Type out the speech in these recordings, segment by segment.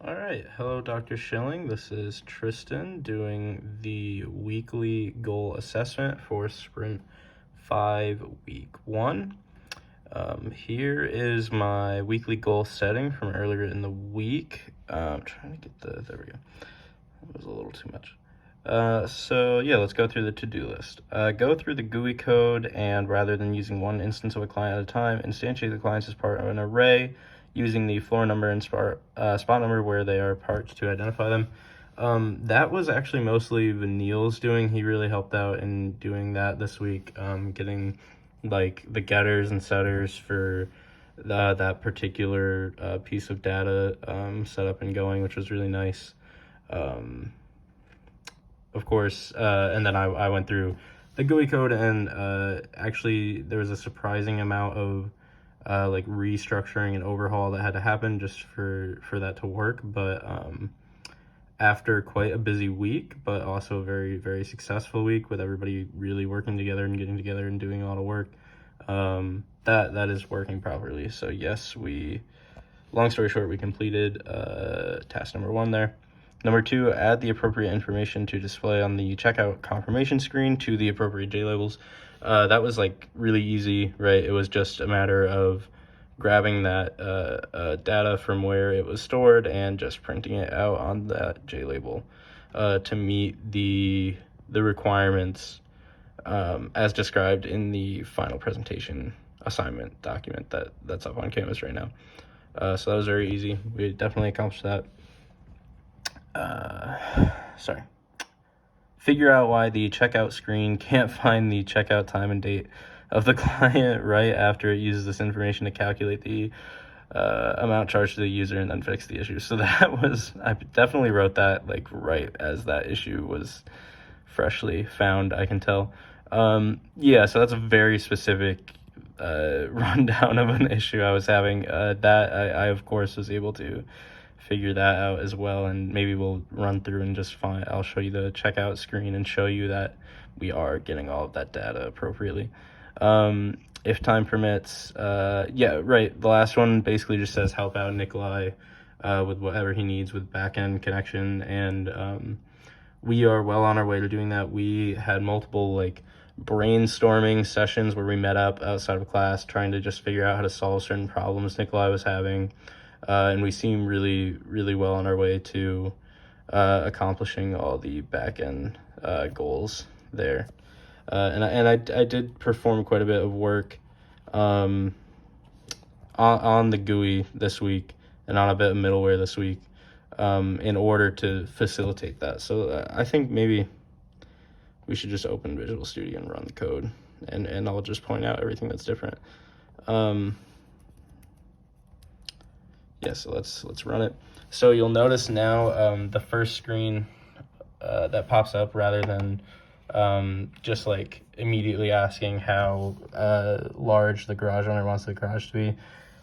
All right, hello, Dr. Schilling. This is Tristan doing the weekly goal assessment for Sprint 5, Week 1. Here is my weekly goal setting from earlier in the week. I'm trying to get there we go. That was a little too much. Let's go through the to-do list. Go through the GUI code, and rather than using one instance of a client at a time, instantiate the clients as part of an array using the floor number and spot number where they are parts to identify them. That was actually mostly Vanil's doing. He really helped out in doing that this week, getting like the getters and setters for that particular piece of data set up and going, which was really nice. Of course, and then I went through the GUI code, and actually there was a surprising amount of like restructuring and overhaul that had to happen just for that to work. But after quite a busy week, but also a very, very successful week with everybody really working together and getting together and doing a lot of work, that is working properly. So yes, long story short, we completed task number 1 there. Number 2, add the appropriate information to display on the checkout confirmation screen to the appropriate JLabels. That was like really easy, right? It was just a matter of grabbing that data from where it was stored and just printing it out on that JLabel to meet the requirements as described in the final presentation assignment document that's up on Canvas right now. So that was very easy. We definitely accomplished that. Figure out why the checkout screen can't find the checkout time and date of the client right after it uses this information to calculate the amount charged to the user and then fix the issue. So I definitely wrote that like right as that issue was freshly found, I can tell. So that's a very specific rundown of an issue I was having. That I of course was able to figure that out as well, and maybe we'll run through and I'll show you the checkout screen and show you that we are getting all of that data appropriately. If time permits, the last one basically just says help out Nikolai with whatever he needs with backend connection, and we are well on our way to doing that. We had multiple like brainstorming sessions where we met up outside of class trying to just figure out how to solve certain problems Nikolai was having. And we seem really, really well on our way to accomplishing all the back-end goals there. And I did perform quite a bit of work on the GUI this week and on a bit of middleware this week in order to facilitate that. So I think maybe we should just open Visual Studio and run the code, and I'll just point out everything that's different. So let's run it. So you'll notice now the first screen that pops up, rather than just like immediately asking how large the garage owner wants the garage to be,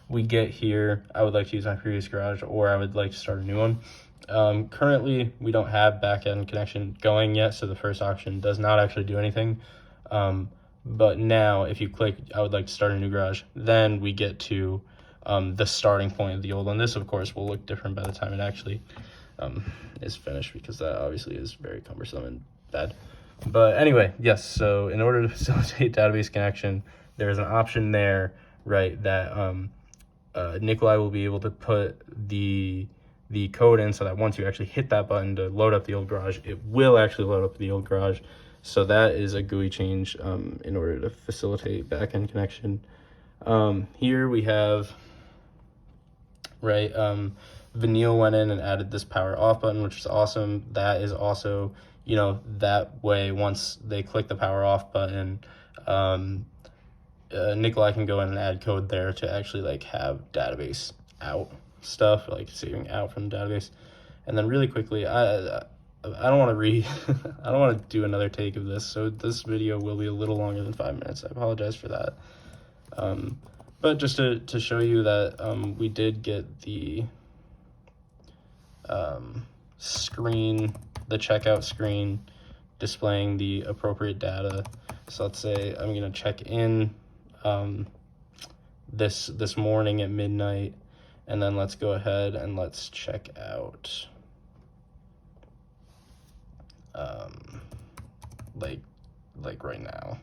we get here, I would like to use my previous garage, or I would like to start a new one. Currently, we don't have back-end connection going yet, so the first option does not actually do anything. But now, if you click, I would like to start a new garage, then we get to the starting point of the old one. This, of course, will look different by the time it actually is finished, because that obviously is very cumbersome and bad. But anyway, yes, so in order to facilitate database connection, there's an option there, right, that Nikolai will be able to put the code in so that once you actually hit that button to load up the old garage, it will actually load up the old garage. So that is a GUI change in order to facilitate backend connection. Here we have, Vanil went in and added this power off button, which is awesome. That is also, that way, once they click the power off button, Nikolai can go in and add code there to actually like have database out stuff, like saving out from the database. And then really quickly, I don't want to I don't want to do another take of this, so this video will be a little longer than 5 minutes. I apologize for that. But just to show you that we did get the screen, the checkout screen displaying the appropriate data. So let's say I'm going to check in this morning at midnight, And then let's go ahead and let's check out like right now.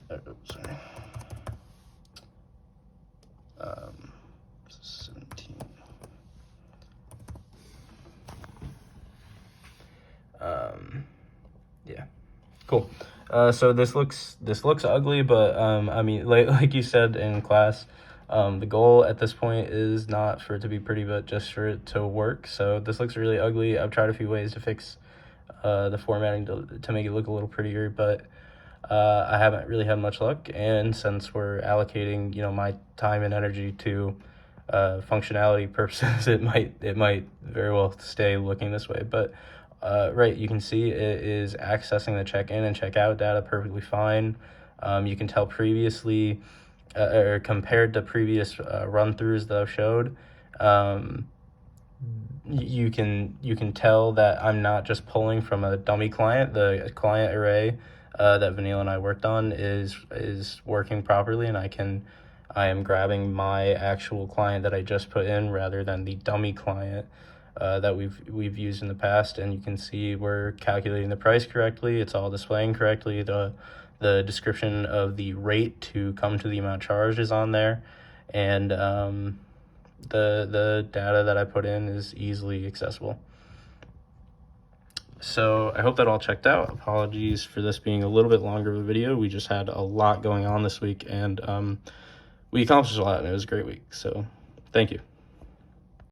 Oh, sorry. 17. Yeah, cool. So this looks ugly, but I mean, like you said in class, the goal at this point is not for it to be pretty, but just for it to work. So this looks really ugly. I've tried a few ways to fix the formatting to make it look a little prettier, but I haven't really had much luck. And since we're allocating, my time and energy to functionality purposes, it might very well stay looking this way. But right, you can see it is accessing the check-in and check-out data perfectly fine. You can tell previously, or compared to previous run-throughs that I've showed, you can tell that I'm not just pulling from a dummy client. The client array that Vanille and I worked on is working properly, and I am grabbing my actual client that I just put in rather than the dummy client that we've used in the past. And you can see we're calculating the price correctly. It's all displaying correctly. The description of the rate to come to the amount charged is on there, and the data that I put in is easily accessible. So I hope that all checked out. Apologies for this being a little bit longer of a video. We just had a lot going on this week, and we accomplished a lot, and it was a great week. So thank you.